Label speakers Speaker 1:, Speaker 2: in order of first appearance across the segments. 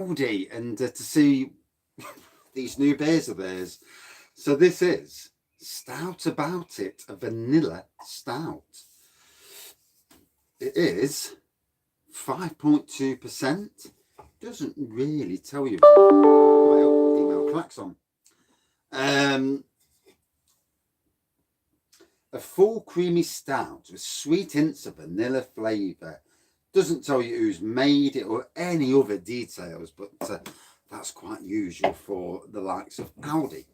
Speaker 1: Aldi and to see these new beers of theirs. So this is Stout About It, a vanilla stout. It is 5.2%. Doesn't really tell you. Well, email klaxon. A full creamy stout with sweet hints of vanilla flavour. Doesn't tell you who's made it or any other details, but that's quite usual for the likes of Aldi.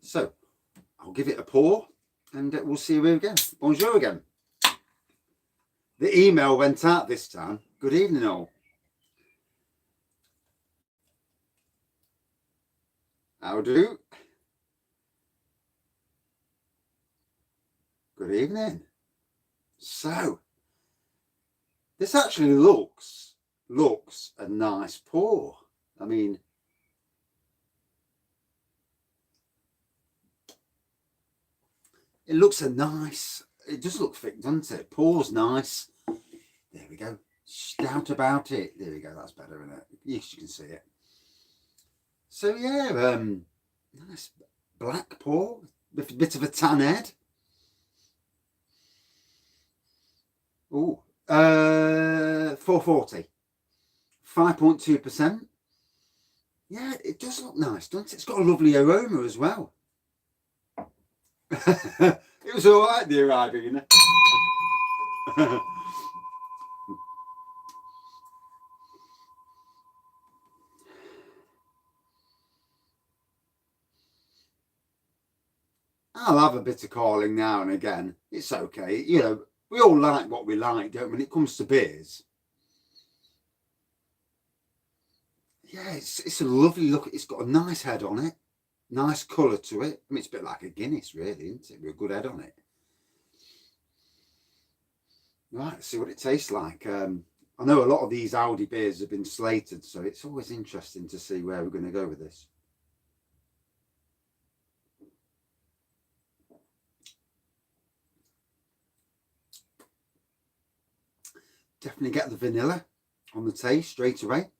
Speaker 1: So I'll give it a pour and we'll see you again. Bonjour again. The email went out this time. Good evening all. How do? Good evening. So this actually looks a nice pour. I mean, it looks a nice, it does look thick, doesn't it? Pours nice. There we go. Stout About It. There we go. That's better, isn't it? Yes, you can see it. So yeah, nice black pour with a bit of a tan head. Oh, 440, 5.2%. Yeah, it does look nice, doesn't it? It's got a lovely aroma as well. It was all right, the arriving, you know. I'll have a bit of calling now and again. It's okay. You know, we all like what we like, don't we, when it comes to beers? Yeah, it's a lovely look. It's got a nice head on it. Nice colour to it. I mean, it's a bit like a Guinness, really, isn't it? With a good head on it. Right, let's see what it tastes like. I know a lot of these Aldi beers have been slated, so it's always interesting to see where we're going to go with this. Definitely get the vanilla on the taste straight away.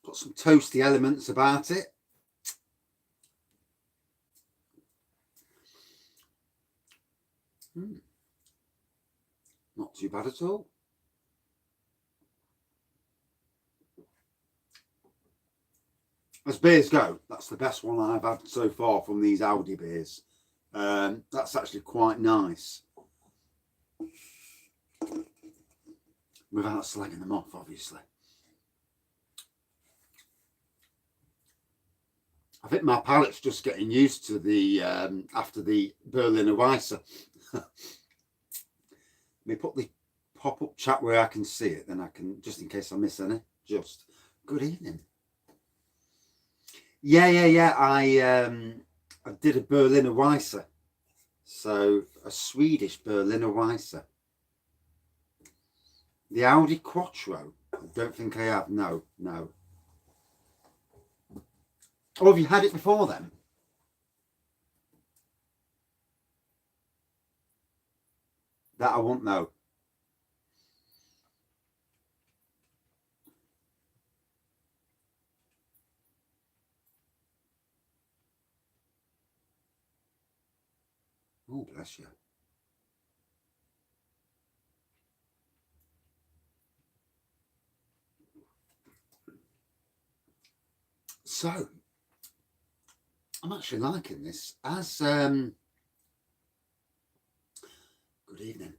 Speaker 1: Got some toasty elements about it. Not too bad at all. As beers go, that's the best one I've had so far from these Aldi beers. That's actually quite nice. Without slagging them off, obviously. I think my palate's just getting used to the, after the Berliner Weisse. Let me put the pop-up chat where I can see it, then I can, just in case I miss any, just, good evening. Yeah. I did a Berliner Weisse. So a Swedish Berliner Weisse. The Aldi Quattro. I don't think I have. No. Oh, have you had it before then? That I won't know. Oh, bless you. So, I'm actually liking this. As good evening.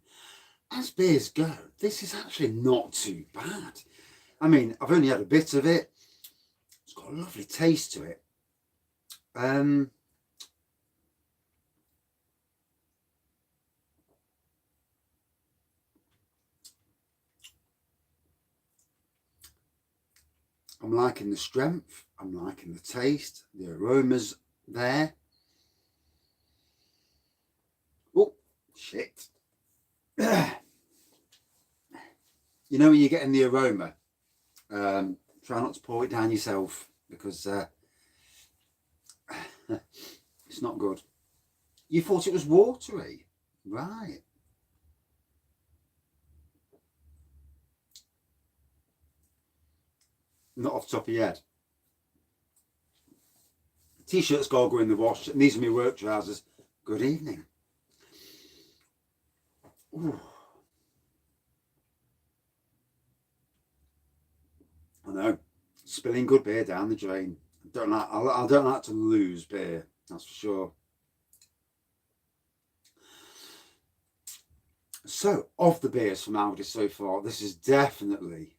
Speaker 1: As beers go, this is actually not too bad. I mean, I've only had a bit of it. It's got a lovely taste to it. I'm liking the strength, I'm liking the taste, the aroma's there. Oh, shit. You know when you're getting the aroma, try not to pour it down yourself because it's not good. You thought it was watery, right? Not off the top of your head. T-shirts got to go in the wash, and these are my work trousers. Good evening. Ooh. I know, spilling good beer down the drain. I don't like to lose beer, that's for sure. So, of the beers from Aldi so far, this is definitely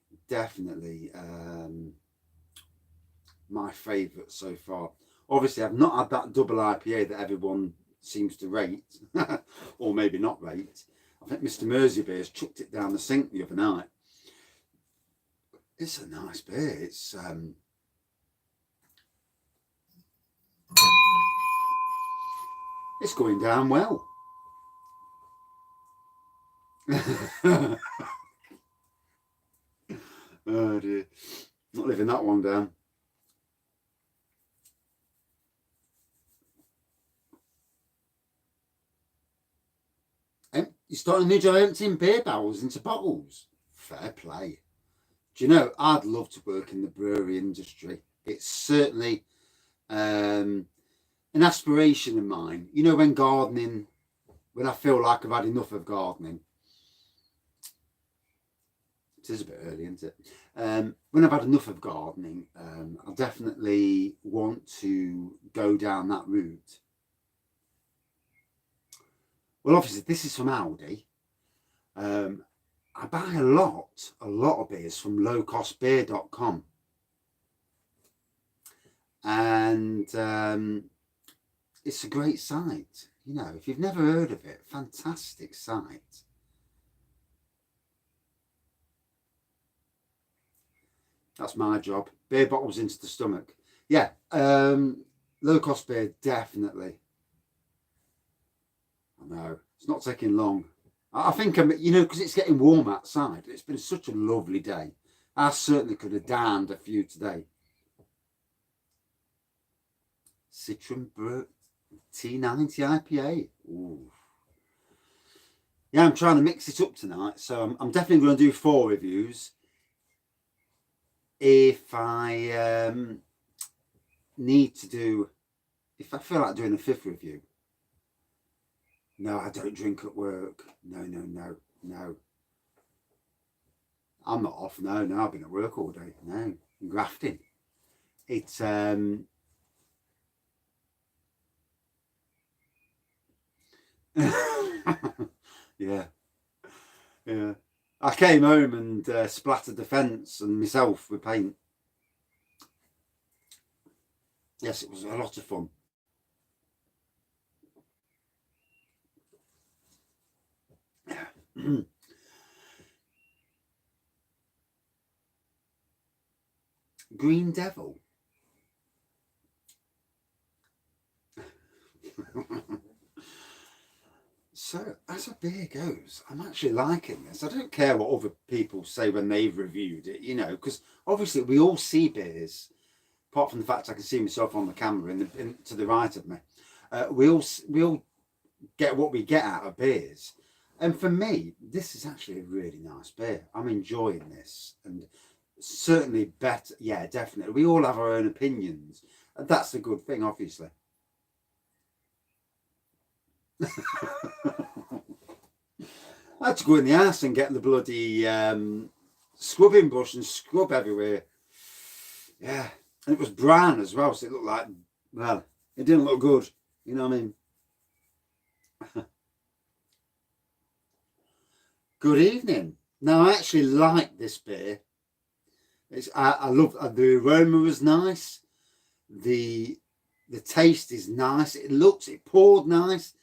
Speaker 1: my favourite so far. Obviously, I've not had that double IPA that everyone seems to rate, or maybe not rate. I think Mr. Mersey Beers chucked it down the sink the other night. It's a nice beer. It's going down well. Oh dear, not living that one down. You're starting a new job emptying beer barrels into bottles. Fair play. Do you know, I'd love to work in the brewery industry. It's certainly an aspiration of mine. You know, when I feel like I've had enough of gardening. It is a bit early, isn't it? When I've had enough of gardening, I definitely want to go down that route. Well, obviously, this is from Aldi. I buy a lot of beers from lowcostbeer.com. And it's a great site. You know, if you've never heard of it, fantastic site. That's my job. Beer bottles into the stomach. Yeah, low cost beer, definitely. I know, it's not taking long. I think, you know, because it's getting warm outside. It's been such a lovely day. I certainly could have downed a few today. Citron Brew T90 IPA. Ooh. Yeah, I'm trying to mix it up tonight. So I'm definitely going to do 4 reviews. If I if I feel like doing a 5th review. No, I don't drink at work. No. I'm not off. No, I've been at work all day. No, I'm grafting. It's yeah. I came home and splattered the fence and myself with paint. Yes, it was a lot of fun. Green Devil. So, as a beer goes, I'm actually liking this. I don't care what other people say when they've reviewed it, you know, because obviously we all see beers, apart from the fact I can see myself on the camera to the right of me. We all get what we get out of beers. And for me, this is actually a really nice beer. I'm enjoying this, and certainly better. Yeah, definitely. We all have our own opinions. And that's a good thing, obviously. I had to go in the house and get the bloody scrubbing brush and scrub everywhere. Yeah, and it was brown as well, so it looked like, well, it didn't look good. You know what I mean? Good evening. Now, I actually like this beer. I love the aroma was nice. The taste is nice. It poured nice.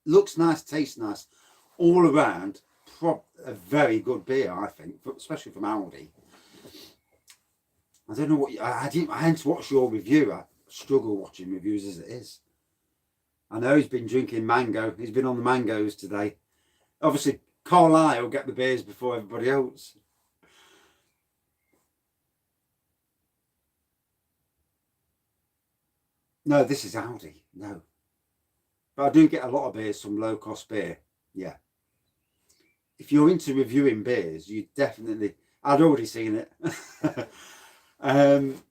Speaker 1: Looks nice, tastes nice. All around, a very good beer, I think, especially from Aldi. I don't know what I hadn't watched your review. I struggle watching reviews as it is. I know he's been drinking mango. He's been on the mangoes today. Obviously, Carlisle will get the beers before everybody else. No, this is Aldi. No. But I do get a lot of beers from low cost beer. Yeah. If you're into reviewing beers, you definitely, I'd already seen it. Um,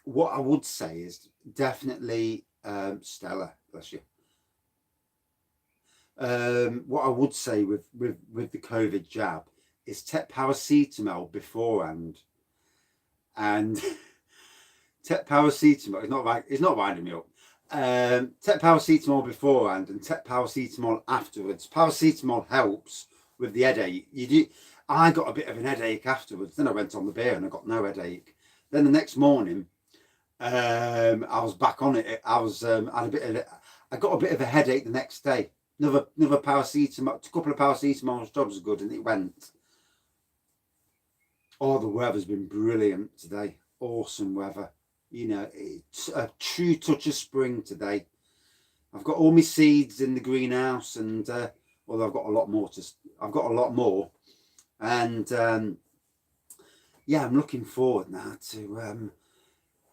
Speaker 1: what I would say is definitely Stella, bless you. What I would say with the COVID jab is take paracetamol beforehand, and take paracetamol. It's not winding me up. Take paracetamol beforehand and take paracetamol afterwards. Paracetamol helps with the headache. You do. I got a bit of an headache afterwards. Then I went on the beer and I got no headache. Then the next morning, I was back on it. I got a bit of a headache the next day. Another paracetamol, a couple of paracetamol jobs are good, and it went. Oh, the weather's been brilliant today. Awesome weather. You know, it's a true touch of spring today. I've got all my seeds in the greenhouse, and although I've got a lot more I've got a lot more, and yeah, I'm looking forward now to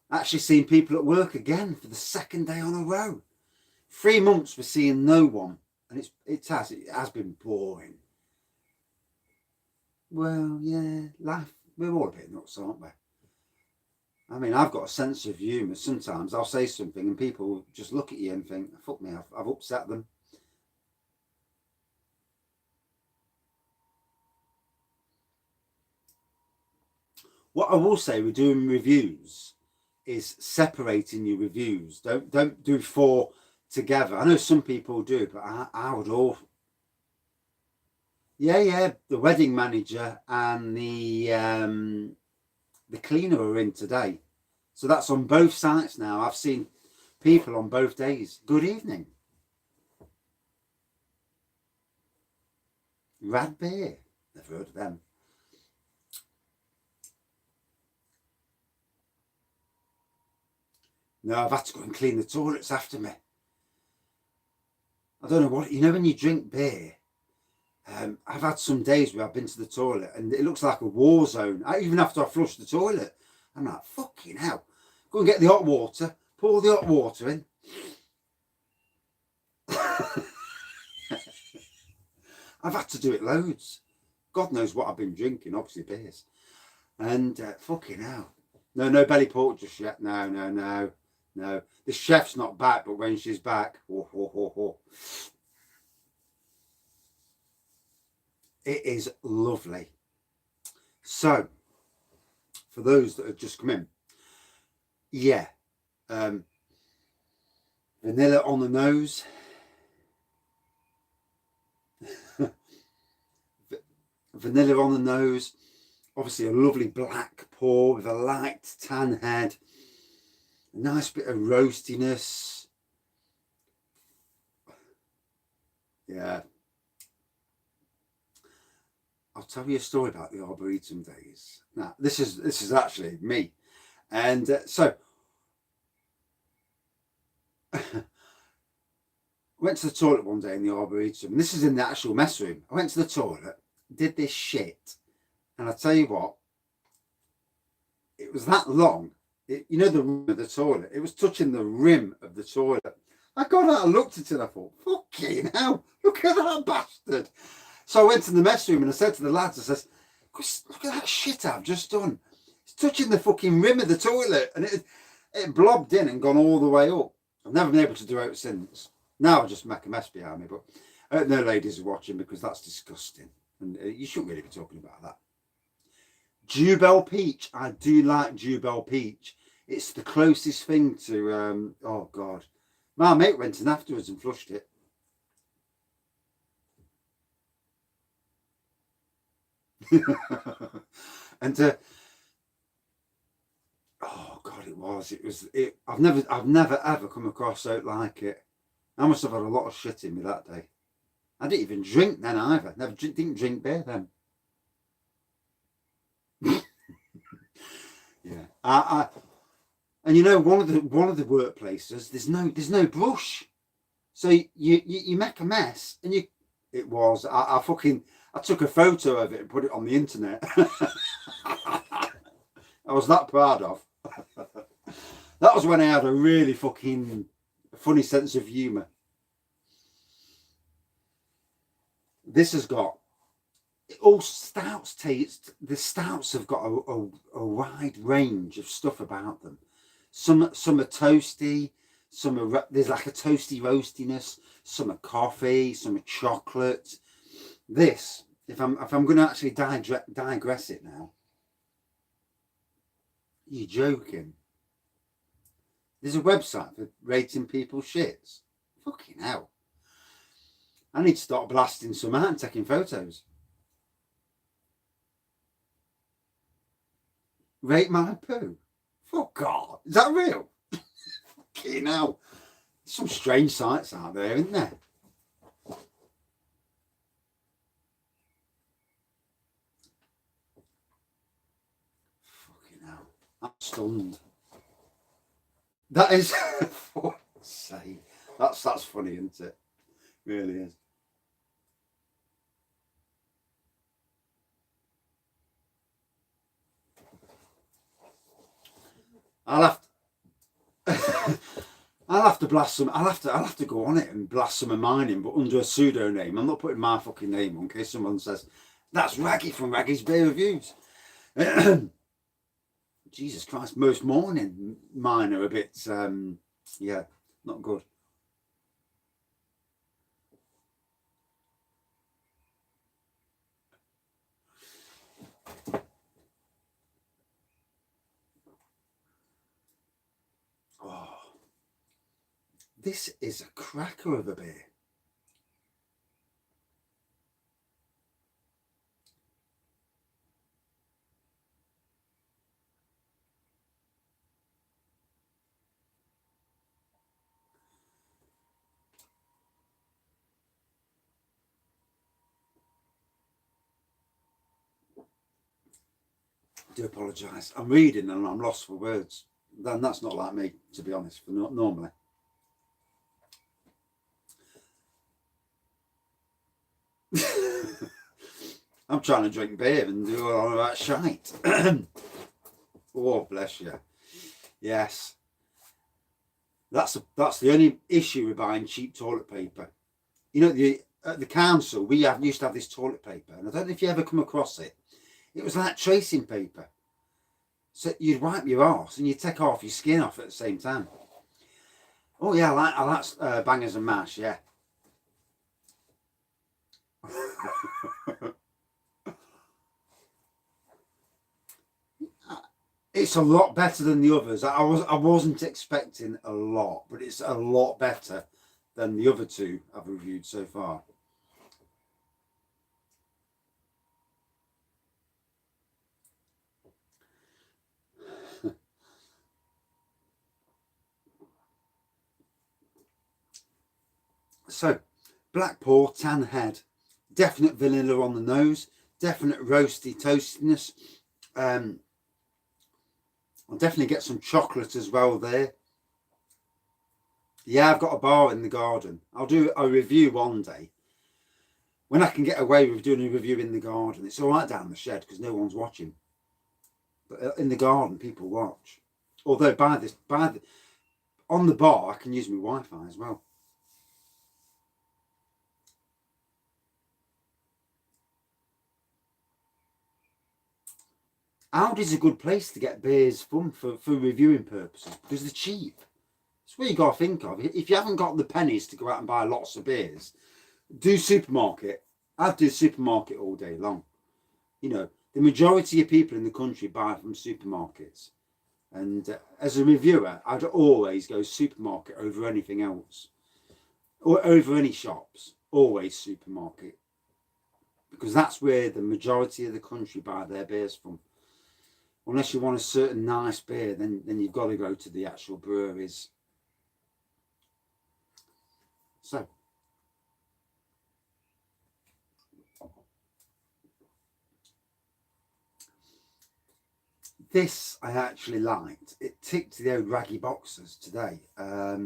Speaker 1: actually seeing people at work again for the second day on a row. 3 months for seeing no one, and it has been boring. Well, yeah, life. We're all a bit nuts, aren't we? I mean, I've got a sense of humour. Sometimes I'll say something and people just look at you and think, fuck me, I've upset them. What I will say with doing reviews is separating your reviews. Don't do 4 together. I know some people do, but I would all. Yeah, the wedding manager and the cleaner are in today. So that's on both sites now. I've seen people on both days. Good evening. Rad Beer. Never heard of them. No, I've had to go and clean the toilets after me. I don't know what, when you drink beer, I've had some days where I've been to the toilet and it looks like a war zone. Even after I flush the toilet, I'm like, fucking hell. Go and get the hot water, pour the hot water in. I've had to do it loads. God knows what I've been drinking, obviously beers. And fucking hell. No belly pork just yet. No. The chef's not back, but when she's back, it is lovely. So, for those that have just come in, yeah, vanilla on the nose. Vanilla on the nose. Obviously a lovely black pour with a light tan head. A nice bit of roastiness. Yeah. I'll tell you a story about the Arboretum days. Now, this is actually me. And so went to the toilet one day in the Arboretum. This is in the actual mess room. I went to the toilet, did this shit, and I tell you what, it was that long. The rim of the toilet. It was touching the rim of the toilet. I got out and looked at it and I thought, fucking hell, look at that bastard. So I went to the mess room and I said to the lads, I says, look at that shit I've just done. It's touching the fucking rim of the toilet, and it blobbed in and gone all the way up. I've never been able to do it since. Now I just make a mess behind me, but I hope no ladies are watching because that's disgusting. And you shouldn't really be talking about that. Dewbell peach. I do like Dewbell peach. It's the closest thing to, oh God. My mate went in afterwards and flushed it. And oh God, I've never ever come across something like it. I must have had a lot of shit in me that day. I didn't even drink then either. Didn't drink beer then. Yeah, and one of the workplaces, there's no brush, so you make a mess, and I took a photo of it and put it on the internet. I was that proud of. That was when I had a really fucking funny sense of humour. This has got all stouts taste. The stouts have got a wide range of stuff about them. Some are toasty. Some are, there's like a toasty roastiness. Some are coffee. Some are chocolate. This, if I'm going to actually digress it now, you're joking. There's a website for rating people's shits. Fucking hell. I need to start blasting some out and taking photos. Rate my poo. Fuck God. Is that real? Fucking hell. There's some strange sites out there, isn't there? Fucking hell. I'm stunned. That is, for fuck's sake. That's funny, isn't it? Really is. I'll have to blast some. I'll have to go on it and blast some of mine in, but under a pseudonym. I'm not putting my fucking name on in case someone says that's Raggy from Raggy's Beer Reviews. Jesus Christ, most morning mine are a bit, yeah, not good. Oh, this is a cracker of a beer. I do apologise. I'm reading and I'm lost for words. Then that's not like me, to be honest, for normally. I'm trying to drink beer and do all that shite. Oh, bless you. Yes. That's the only issue with buying cheap toilet paper. You know, at the council, we used to have this toilet paper, and I don't know if you ever come across it. It was like tracing paper. So you'd wipe your arse and you'd take half your skin off at the same time. Oh yeah, I like bangers and mash, yeah. It's a lot better than the others. I wasn't expecting a lot, but it's a lot better than the other two I've reviewed so far. So, black pour, tan head, definite vanilla on the nose, definite roasty toastiness. I'll definitely get some chocolate as well there. Yeah, I've got a bar in the garden. I'll do a review one day. When I can get away with doing a review in the garden. It's all right down the shed because no one's watching. But in the garden, people watch. Although on the bar, I can use my Wi-Fi as well. Aldi's a good place to get beers from for reviewing purposes because they're cheap. It's what you got to think of. If you haven't got the pennies to go out and buy lots of beers, do supermarket. I'd do supermarket all day long. You know, the majority of people in the country buy from supermarkets. And as a reviewer, I'd always go supermarket over anything else. Or over any shops. Always supermarket. Because that's where the majority of the country buy their beers from. Unless you want a certain nice beer, then you've got to go to the actual breweries. So, this I actually liked. It ticked the old raggy boxes today. I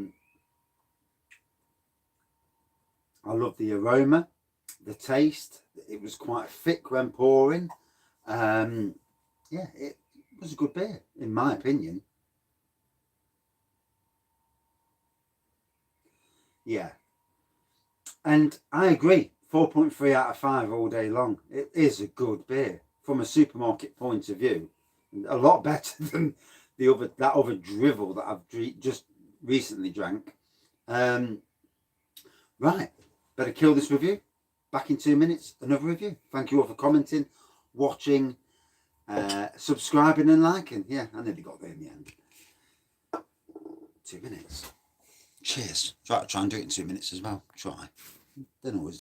Speaker 1: love the aroma, the taste. It was quite thick when pouring. Yeah, it was a good beer, in my opinion. Yeah. And I agree, 4.3 out of 5 all day long. It is a good beer from a supermarket point of view. A lot better than that other drivel that I've just recently drank. Right, better kill this review. Back in 2 minutes, another review. Thank you all for commenting, watching, subscribing and liking. Yeah, I nearly got there in the end. 2 minutes. Cheers. Try and do it in 2 minutes as well. Try. Don't always